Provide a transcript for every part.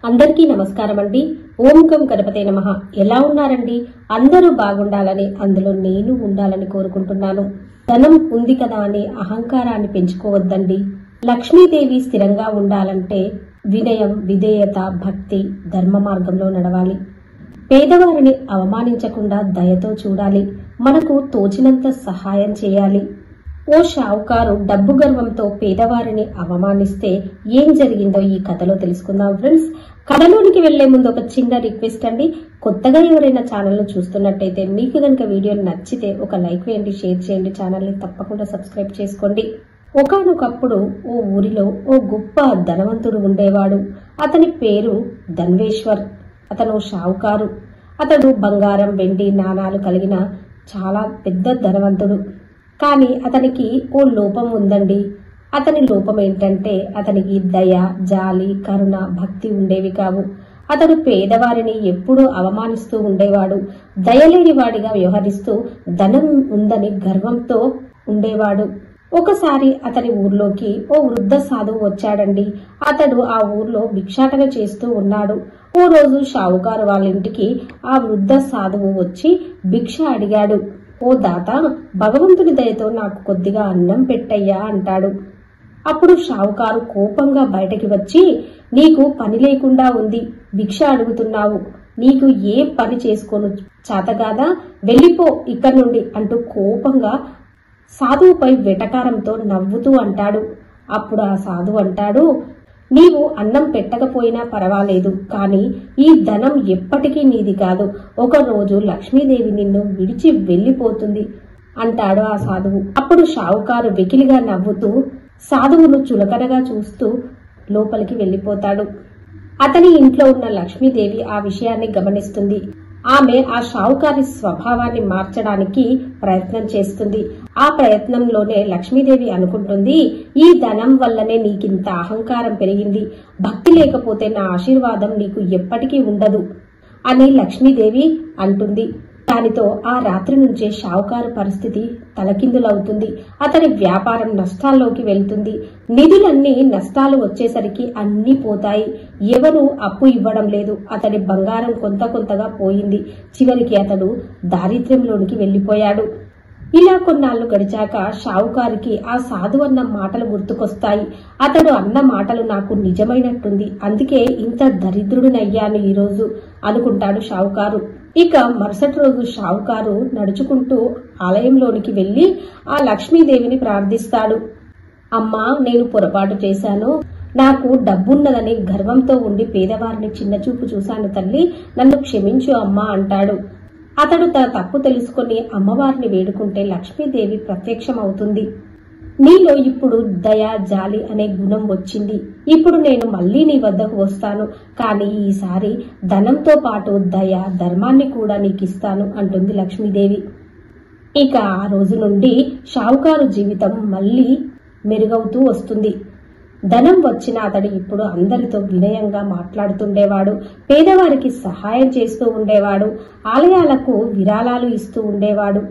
అందరికీ నమస్కారం అండి. ఓం గం గణపతే నమః. ఎలా ఉన్నారండి? అందరూ బాగుండాలని, అందులో నేను ఉండాలని కోరుకుంటున్నాను. ధనం ఉంది కదా అని అహంకారాన్ని పెంచుకోవద్దండి. లక్ష్మీదేవి స్థిరంగా ఉండాలంటే వినయం, విధేయత, భక్తి, ధర్మ మార్గంలో నడవాలి. పేదవారిని అవమానించకుండా దయతో చూడాలి. మనకు తోచినంత సహాయం చేయాలి. ఓ షావుకారు డబ్బు గర్వంతో పేదవారిని అవమానిస్తే ఏం జరిగిందో ఈ కథలో తెలుసుకుందాం ఫ్రెండ్స్. కథలోనికి వెళ్లే ముందు ఒక చిన్న రిక్వెస్ట్ అండి. కొత్తగా ఎవరైనా ఛానల్ను చూస్తున్నట్టయితే మీకు కనుక వీడియో నచ్చితే ఒక లైక్ వేయండి, షేర్ చేయండి, ఛానల్ని తప్పకుండా సబ్స్క్రైబ్ చేసుకోండి. ఒకానొకప్పుడు ఓ ఊరిలో ఓ గొప్ప ధనవంతుడు ఉండేవాడు. అతని పేరు ధన్వేశ్వర్. అతను షావుకారు. అతడు బంగారం, వెండి, నాణాలు కలిగిన చాలా పెద్ద ధనవంతుడు. కానీ అతనికి ఓ లోపం ఉందండి. అతని లోపం ఏంటంటే అతనికి దయ, జాలి, కరుణ, భక్తి ఉండేవి కావు. అతడు పేదవారిని ఎప్పుడూ అవమానిస్తూ ఉండేవాడు. దయలేని వాడిగా వ్యవహరిస్తూ ధనం ఉందని గర్వంతో ఉండేవాడు. ఒకసారి అతని ఊర్లోకి ఓ వృద్ధ సాధువు వచ్చాడండి. అతడు ఆ ఊర్లో భిక్షాటన చేస్తూ ఉన్నాడు. ఓ రోజు షావుకారు వాళ్ళ ఇంటికి ఆ వృద్ధ సాధువు వచ్చి భిక్ష అడిగాడు. ఓ దాత, భగవంతుని దయతో నాకు కొద్దిగా అన్నం పెట్టయ్యా అంటాడు. అప్పుడు షావుకారు కోపంగా బయటకి వచ్చి, నీకు పని లేకుండా ఉంది, భిక్ష అడుగుతున్నావు, నీకు ఏ పని చేసుకోను చేతగాదా, వెళ్ళిపో ఇక్కడి నుండి అంటూ కోపంగా సాధువుపై వెటకారంతో నవ్వుతూ అంటాడు. అప్పుడు ఆ సాధువు అంటాడు, నీవు అన్నం పెట్టకపోయినా పర్వాలేదు, కానీ ఈ ధనం ఎప్పటికీ నీది కాదు. ఒకరోజు లక్ష్మీదేవి నిన్ను విడిచి వెళ్లిపోతుంది అంటాడు ఆ సాధువు. అప్పుడు షావుకారు వెకిలిగా నవ్వుతూ సాధువును చులకనగా చూస్తూ లోపలికి వెళ్లిపోతాడు. అతని ఇంట్లో ఉన్న లక్ష్మీదేవి ఆ విషయాన్ని గమనిస్తుంది. ఆమె ఆ షావుకారి స్వభావాన్ని మార్చడానికి ప్రయత్నం చేస్తుంది. ఆ ప్రయత్నంలోనే లక్ష్మీదేవి అనుకుంటుంది, ఈ ధనం వల్లనే నీకింత అహంకారం పెరిగింది, భక్తి లేకపోతే నా ఆశీర్వాదం నీకు ఎప్పటికీ ఉండదు అని లక్ష్మీదేవి అంటుంది. దానితో ఆ రాత్రి నుంచే షావుకారు పరిస్థితి తలకిందులవుతుంది. అతని వ్యాపారం నష్టాల్లోకి వెళ్తుంది. నిధులన్నీ నష్టాలు వచ్చేసరికి అన్నీ పోతాయి. ఎవరు అప్పు ఇవ్వడం లేదు. అతడి బంగారం కొంతగా పోయింది. చివరికి అతడు దారిద్ర్యంలోనికి వెళ్లిపోయాడు. ఇలా కొన్నాళ్లు గడిచాక షావుకారికి ఆ సాధు అన్న మాటలు గుర్తుకొస్తాయి. అతడు అన్న మాటలు నాకు నిజమైనట్టుంది, అందుకే ఇంత దరిద్రుడినయ్యాను ఈరోజు అనుకుంటాడు షావుకారు. ఇక మరుసటి రోజు షావుకారు నడుచుకుంటూ ఆలయంలోనికి వెళ్లి ఆ లక్ష్మీదేవిని ప్రార్థిస్తాడు. అమ్మా, నేను పొరపాటు చేశాను. నాకు డబ్బున్నదని గర్వంతో ఉండి పేదవారిని చిన్నచూపు చూశాను తల్లి, నన్ను క్షమించు అమ్మా అంటాడు. అతడు తన తప్పు తెలుసుకుని అమ్మవారిని వేడుకుంటే లక్ష్మీదేవి ప్రత్యక్షమవుతుంది. నీలో ఇప్పుడు దయ, జాలి అనే గుణం వచ్చింది. ఇప్పుడు నేను మళ్లీ నీ వద్దకు వస్తాను, కానీ ఈసారి ధనంతో పాటు దయ, ధర్మాన్ని కూడా నీకిస్తాను అంటుంది లక్ష్మీదేవి. ఇక ఆ రోజు నుండి షావుకారు జీవితం మళ్లీ మెరుగవుతూ వస్తుంది. ధనం వచ్చిన అతడు ఇప్పుడు అందరితో వినయంగా మాట్లాడుతుండేవాడు. పేదవారికి సహాయం చేస్తూ ఉండేవాడు. ఆలయాలకు విరాళాలు ఇస్తూ ఉండేవాడు.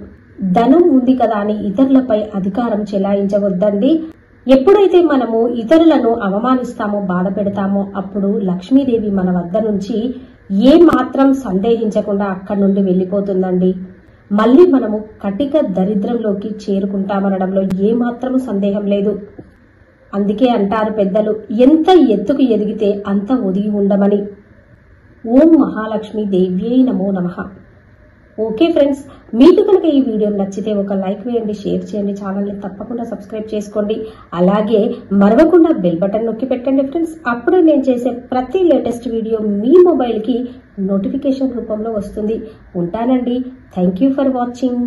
ధనం ఉంది కదా అని ఇతరులపై అధికారం చెలాయించవద్దండి. ఎప్పుడైతే మనము ఇతరులను అవమానిస్తామో, బాధ పెడతామో అప్పుడు లక్ష్మీదేవి మన వద్ద నుంచి ఏ మాత్రం సందేహించకుండా అక్కడి నుండి వెళ్లిపోతుందండి. మళ్లీ మనము కటిక దరిద్రంలోకి చేరుకుంటామనడంలో ఏ మాత్రం సందేహం లేదు. అందుకే అంటారు పెద్దలు, ఎంత ఎత్తుకు ఎదిగితే అంత ఒదిగి ఉండమని. ఓం మహాలక్ష్మి దేవ్యై నమో నమః. ఓకే ఫ్రెండ్స్, మీకు కనుక ఈ వీడియో నచ్చితే ఒక లైక్ వేయండి, షేర్ చేయండి, ఛానల్ని తప్పకుండా సబ్స్క్రైబ్ చేసుకోండి. అలాగే మరవకుండా బెల్ బటన్ నొక్కి పెట్టండి ఫ్రెండ్స్. అప్పుడే నేను చేసే ప్రతి లేటెస్ట్ వీడియో మీ మొబైల్కి నోటిఫికేషన్ రూపంలో వస్తుంది. ఉంటానండి. Thank you for watching.